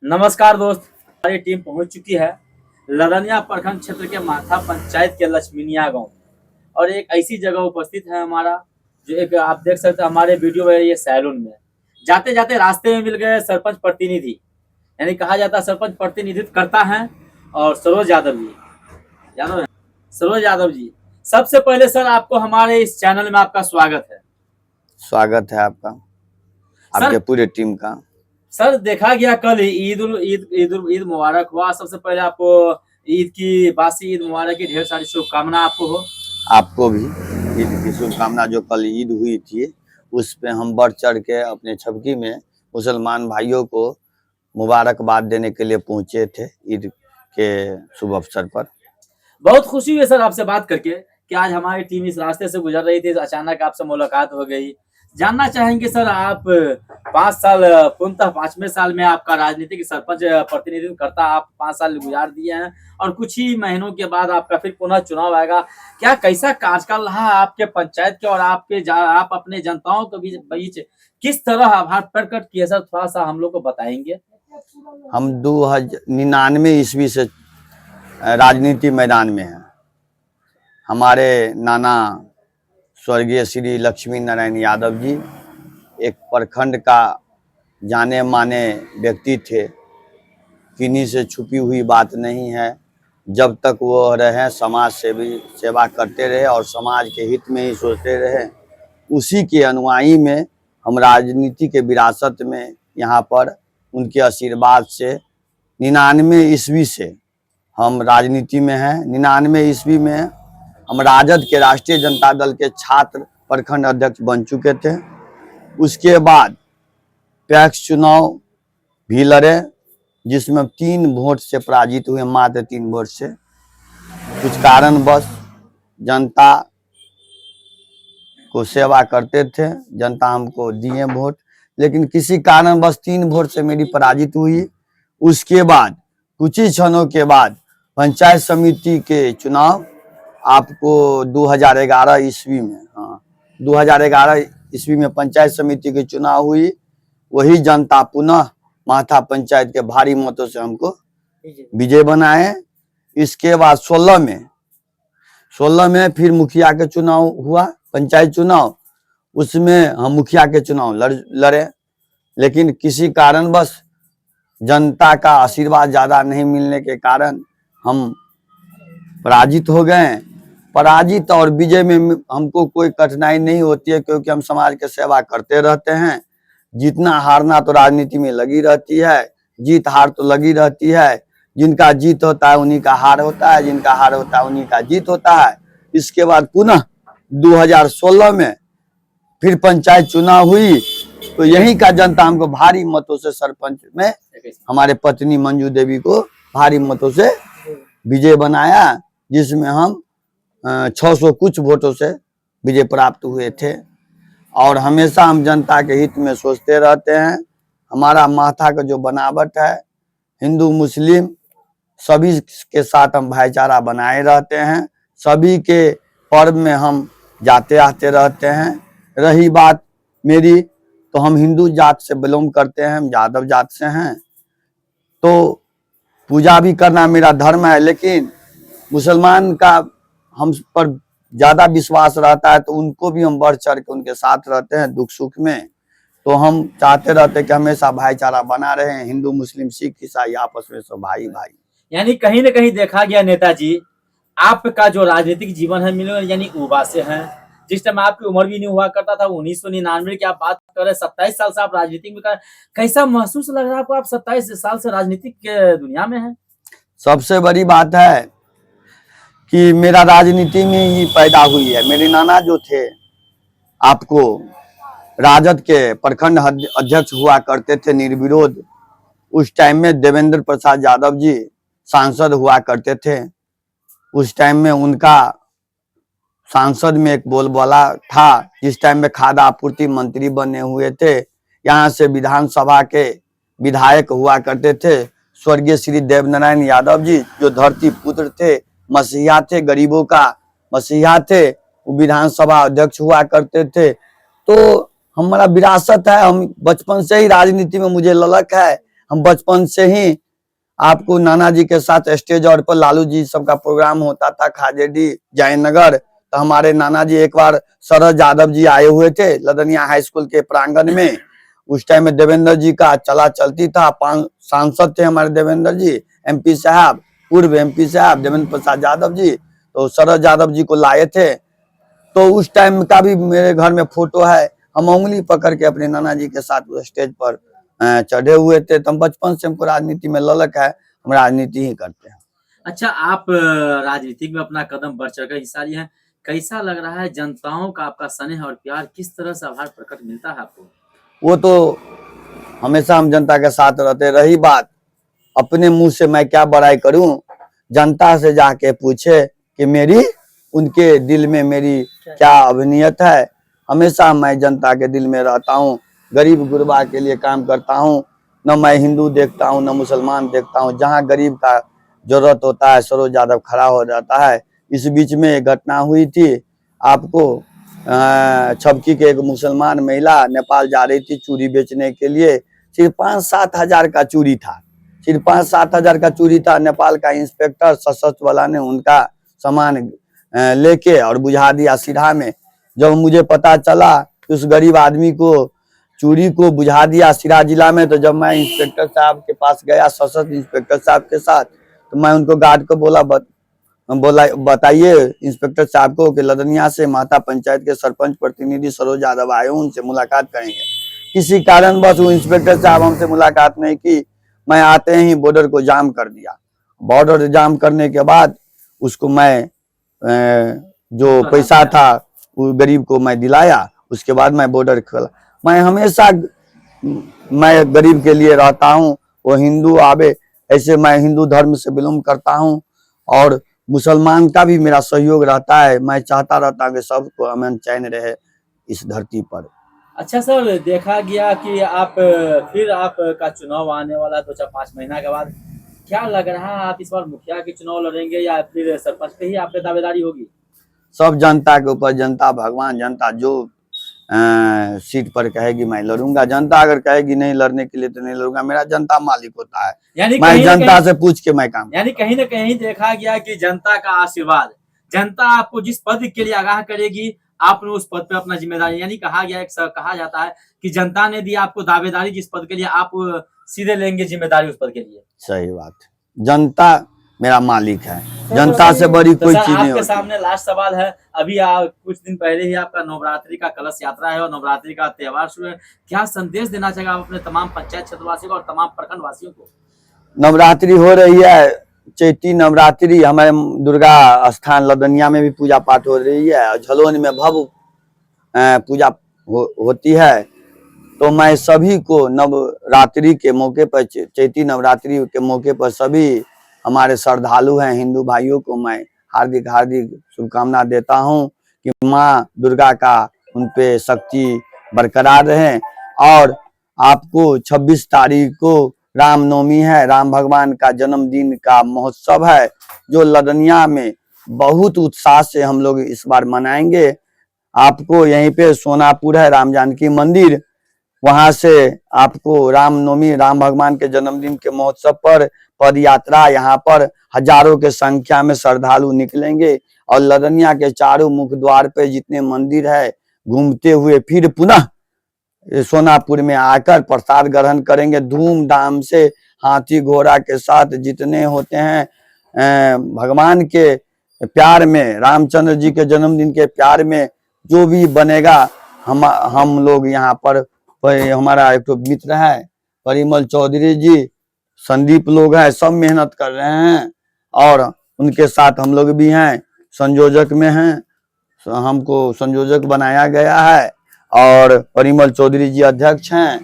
नमस्कार दोस्त, हमारी टीम पहुंच चुकी है लदनिया प्रखंड क्षेत्र के माथा पंचायत के लक्ष्मीनिया गांव और एक ऐसी जगह उपस्थित है हमारा जो एक आप देख सकते हैं हमारे वीडियो में। ये सैलून में जाते जाते रास्ते में मिल गए सरपंच प्रतिनिधि, यानी कहा जाता है सरपंच प्रतिनिधित्व करता है और सरोज यादव जी यादव है सरोज यादव जी। सबसे पहले सर आपको हमारे इस चैनल में आपका स्वागत है। स्वागत है आपका, आपके पूरे टीम का। सर देखा गया कल ईद मुबारक हुआ। सबसे पहले आपको ईद की बासी ईद मुबारक की ढेर सारी शुभकामना आपको हो। आपको भी ईद की शुभकामना। जो कल ईद हुई थी उस पे हम बढ़ चढ़ के अपने छपकी में मुसलमान भाइयों को मुबारकबाद देने के लिए पहुंचे थे ईद के शुभ अवसर पर। बहुत खुशी हुई सर आपसे बात करके कि आज हमारी टीम इस रास्ते से गुजर रही थी, अचानक आपसे मुलाकात हो गई। जानना चाहेंगे सर, आप 5 साल पूर्णतः 5वें साल में आपका राजनीतिक सरपंच प्रतिनिधित्व करता, आप 5 साल गुजार दिए हैं और कुछ ही महीनों के बाद आपका फिर पुनः चुनाव आएगा। क्या कैसा कार्यकाल रहा आपके पंचायत के और आप अपने जनताओं के बीच किस तरह आभार प्रकट किए सर, थोड़ा सा हम लोग को बताएंगे। हम 1999 ईस्वी से राजनीति मैदान में हैं। हमारे नाना स्वर्गीय श्री लक्ष्मी नारायण यादव जी एक प्रखंड का जाने माने व्यक्ति थे। किन्हीं से छुपी हुई बात नहीं है। जब तक वो रहे समाज सेवा करते रहे और समाज के हित में ही सोचते रहे। उसी के अनुयायी में हम राजनीति के विरासत में यहाँ पर उनके आशीर्वाद से 99 ईस्वी से हम राजनीति में हैं। 99 ईस्वी में हम राजद के राष्ट्रीय जनता दल के छात्र प्रखंड अध्यक्ष बन चुके थे। उसके बाद पैक्स चुनाव भी लड़े, जिसमें 3 वोट से पराजित हुए, मात्र 3 वोट से। कुछ कारणवश जनता को सेवा करते थे, जनता हमको दिए वोट, लेकिन किसी कारणवश 3 वोट से मेरी पराजित हुई। उसके बाद कुछ ही क्षणों के बाद पंचायत समिति के चुनाव आपको 2011 ईस्वी में 2011 ईस्वी में पंचायत समिति की चुनाव हुई। वही जनता पुनः माथा पंचायत के भारी मतों से हमको विजय बनाए। इसके बाद 16 में फिर मुखिया के चुनाव हुआ, पंचायत चुनाव। उसमें हम मुखिया के चुनाव लड़े, लेकिन किसी कारणवश जनता का आशीर्वाद ज्यादा नहीं मिलने के कारण हम पराजित हो गए। पराजित और विजय में हमको कोई कठिनाई नहीं होती है, क्योंकि हम समाज के सेवा करते रहते हैं। जीतना हारना तो राजनीति में लगी रहती है, जीत हार तो लगी रहती है। जिनका जीत होता है उन्हीं का हार होता है, जिनका हार होता है उन्हीं का जीत होता है। इसके बाद पुनः 2016 में फिर पंचायत चुनाव हुई, तो यही का जनता हमको भारी मतों से सरपंच में हमारे पत्नी मंजू देवी को भारी मतों से विजय बनाया, जिसमें हम 600 कुछ वोटों से विजय प्राप्त हुए थे। और हमेशा हम जनता के हित में सोचते रहते हैं। हमारा माथा का जो बनावट है, हिंदू मुस्लिम सभी के साथ हम भाईचारा बनाए रहते हैं। सभी के पर्व में हम जाते आते रहते हैं। रही बात मेरी, तो हम हिंदू जात से बिलोंग करते हैं, हम यादव जात से हैं, तो पूजा भी करना मेरा धर्म है। लेकिन मुसलमान का हम पर ज्यादा विश्वास रहता है, तो उनको भी हम बढ़ चढ़ के उनके साथ रहते हैं दुख सुख में। तो हम चाहते रहते हैं कि हमेशा भाईचारा बना रहे। हिंदू मुस्लिम सिख ईसाई आपस में सब भाई भाई। यानी कहीं न कहीं देखा गया नेताजी, आपका जो राजनीतिक जीवन है मिलो यानी युवा से है। जिस टाइम आपकी उम्र भी नहीं हुआ करता था, 1999 की आप बात कर रहे हैं, 27 साल से आप राजनीति में कैसा महसूस लग रहा है आपको? आप 27 साल से राजनीतिक के दुनिया में हैं। सबसे बड़ी बात है कि मेरा राजनीति में ही पैदा हुई है। मेरे नाना जो थे, आपको राजद के प्रखंड अध्यक्ष हुआ करते थे निर्विरोध। उस टाइम में देवेंद्र प्रसाद यादव जी सांसद हुआ करते थे। उस टाइम में उनका सांसद में एक बोलबाला था। जिस टाइम में खाद्य आपूर्ति मंत्री बने हुए थे, यहाँ से विधानसभा के विधायक हुआ करते थे स्वर्गीय श्री देवनारायण यादव जी, जो धरती पुत्र थे, मसीहा थे, गरीबों का मसीहा थे। वो विधानसभा अध्यक्ष हुआ करते थे। तो हमारा विरासत है, हम बचपन से ही राजनीति में मुझे ललक है। हम बचपन से ही आपको नाना जी के साथ स्टेज और पर लालू जी सबका प्रोग्राम होता था खाजेडी जयनगर, तो हमारे नाना जी एक बार शरद यादव जी आए हुए थे लदनिया हाई स्कूल के प्रांगण में। उस टाइम में देवेंद्र जी का चला चलती था, 5 सांसद थे हमारे देवेंद्र जी, एमपी साहब, पूर्व एमपी साहब देवेंद्र प्रसाद यादव जी, तो शरद यादव जी को लाए थे। तो उस टाइम का भी मेरे घर में फोटो है, हम उंगली पकड़ के अपने नाना जी के साथ स्टेज पर चढ़े हुए थे। तो हम बचपन से हमको राजनीति में ललक है, हम राजनीति ही करते हैं। अच्छा, आप राजनीतिक में अपना कदम बढ़ चढ़कर हिस्सा लिए हैं। कैसा लग रहा है जनताओं का आपका स्नेह और प्यार, किस तरह से आभार प्रकट मिलता है आपको? वो तो हमेशा हम जनता के साथ रहते। रही बात अपने मुंह से मैं क्या बड़ाई करूं, जनता से जाके पूछे कि मेरी उनके दिल में मेरी क्या अभिनियत है। हमेशा मैं जनता के दिल में रहता हूं, गरीब गुरबा के लिए काम करता हूं। न मैं हिंदू देखता हूं न मुसलमान देखता हूं, जहां गरीब का जरूरत होता है सरोज यादव खड़ा हो जाता है। इस बीच में एक घटना हुई थी आपको, छबकी के एक मुसलमान महिला नेपाल जा रही थी चूड़ी बेचने के लिए, सिर्फ 5-7 हजार का चूड़ी था, सिर्फ 5-7 हजार का चूड़ी था। नेपाल का इंस्पेक्टर सशस्त्र वाला ने उनका सामान लेके और बुझा दिया सिरहा में। जब मुझे पता चला कि उस गरीब आदमी को चूड़ी को बुझा दिया सिरहा जिला में, तो जब मैं इंस्पेक्टर साहब के पास गया सशस्त्र इंस्पेक्टर साहब के साथ, तो मैं उनको गार्ड को बोला बताइए इंस्पेक्टर साहब को कि लदनिया से माता पंचायत के सरपंच प्रतिनिधि सरोज यादव आए, उनसे मुलाकात करेंगे। किसी कारणवश वो इंस्पेक्टर साहब हमसे मुलाकात नहीं की। मैं आते ही बॉर्डर को जाम कर दिया। बॉर्डर जाम करने के बाद उसको मैं जो पैसा था वो गरीब को मैं दिलाया, उसके बाद मैं बॉर्डर खोला। मैं हमेशा मैं गरीब के लिए रहता हूँ, वो हिंदू आवे ऐसे, मैं हिंदू धर्म से बिलोंग करता हूँ और मुसलमान का भी मेरा सहयोग रहता है। मैं चाहता रहता हूँ कि सबको अमन चैन रहे इस धरती पर। अच्छा सर, देखा गया कि फिर आपका चुनाव आने वाला 2-5 महीना के बाद, क्या लग रहा है आप इस बार मुखिया के चुनाव लड़ेंगे या फिर सरपंच पे ही आपकी दावेदारी होगी? सब जनता के ऊपर, जनता भगवान, जनता जो सीट पर कहेगी मैं लड़ूंगा। जनता अगर कहेगी नहीं लड़ने के लिए तो नहीं लड़ूंगा, मेरा जनता मालिक होता है, यानी मैं जनता से पूछ के मैं काम। यानी कहीं ना कहीं देखा गया कि जनता का आशीर्वाद, जनता आपको जिस पद के लिए आगाह करेगी आपने उस पद पे अपना जिम्मेदारी, यानी कहा जाता है कि जनता ने दी आपको दावेदारी जिस पद के लिए, आप सीधे लेंगे जिम्मेदारी उस पद के लिए। सही बात, जनता मेरा मालिक है, जनता से बड़ी कोई चीज नहीं होती। आपके सामने लास्ट सवाल है, अभी कुछ दिन पहले ही आपका नवरात्रि का कलश यात्रा है और नवरात्रि का त्योहार शुरू है, क्या संदेश देना चाहेगा आप अपने तमाम पंचायत क्षेत्रवासियों को और तमाम प्रखंड वासियों को? नवरात्रि हो रही है, चैती नवरात्रि, हमारे दुर्गा स्थान लदनिया में भी पूजा पाठ हो रही है और झलोन में भव्य पूजा होती है। तो मैं सभी को नवरात्रि के मौके पर, चैती नवरात्रि के मौके पर सभी हमारे श्रद्धालु हैं हिंदू भाइयों को मैं हार्दिक हार्दिक शुभकामना देता हूं कि माँ दुर्गा का उन पे शक्ति बरकरार रहे। और आपको 26 तारीख को रामनवमी है, राम भगवान का जन्मदिन का महोत्सव है, जो लदनिया में बहुत उत्साह से हम लोग इस बार मनाएंगे। आपको यहीं पे सोनापुर है राम जानकी मंदिर, वहां से आपको रामनवमी राम भगवान के जन्मदिन के महोत्सव पर पद यात्रा, यहाँ पर हजारों के संख्या में श्रद्धालु निकलेंगे और लदनिया के चारों मुख द्वार पे जितने मंदिर है घूमते हुए फिर पुनः सोनापुर में आकर प्रसाद ग्रहण करेंगे धूमधाम से। हाथी घोड़ा के साथ जितने होते हैं भगवान के प्यार में, रामचंद्र जी के जन्मदिन के प्यार में जो भी बनेगा, हम लोग यहाँ पर हमारा एक तो मित्र है परिमल चौधरी जी, संदीप लोग हैं, सब मेहनत कर रहे हैं और उनके साथ हम लोग भी हैं, संयोजक में हैं, हमको संयोजक बनाया गया है और परिमल चौधरी जी अध्यक्ष हैं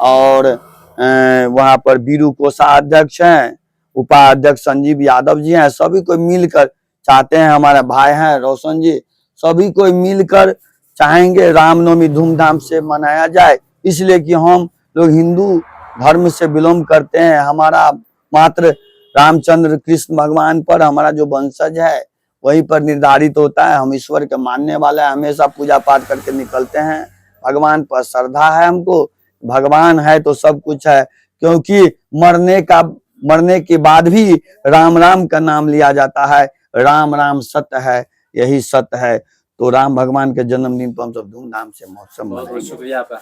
और वहां पर बीरू कोसा अध्यक्ष हैं, उपाध्यक्ष संजीव यादव जी हैं। सभी को मिलकर चाहते हैं, हमारे भाई हैं रोशन जी, सभी को मिलकर चाहेंगे रामनवमी धूमधाम से मनाया जाए, इसलिए कि हम लोग हिंदू धर्म से बिलोंग करते हैं। हमारा मात्र रामचंद्र कृष्ण भगवान पर हमारा जो वंशज है वहीं पर निर्धारित होता है। हम ईश्वर के मानने वाले हैं, हमेशा पूजा पाठ करके निकलते हैं। भगवान पर श्रद्धा है हमको, भगवान है तो सब कुछ है। क्योंकि मरने के बाद भी राम राम का नाम लिया जाता है। राम राम सत्य है, यही सत्य है। तो राम भगवान के जन्मदिन पर हम सब धूमधाम से महोत्सव बहुत बहुत मनाएंगे। शुक्रिया आपका।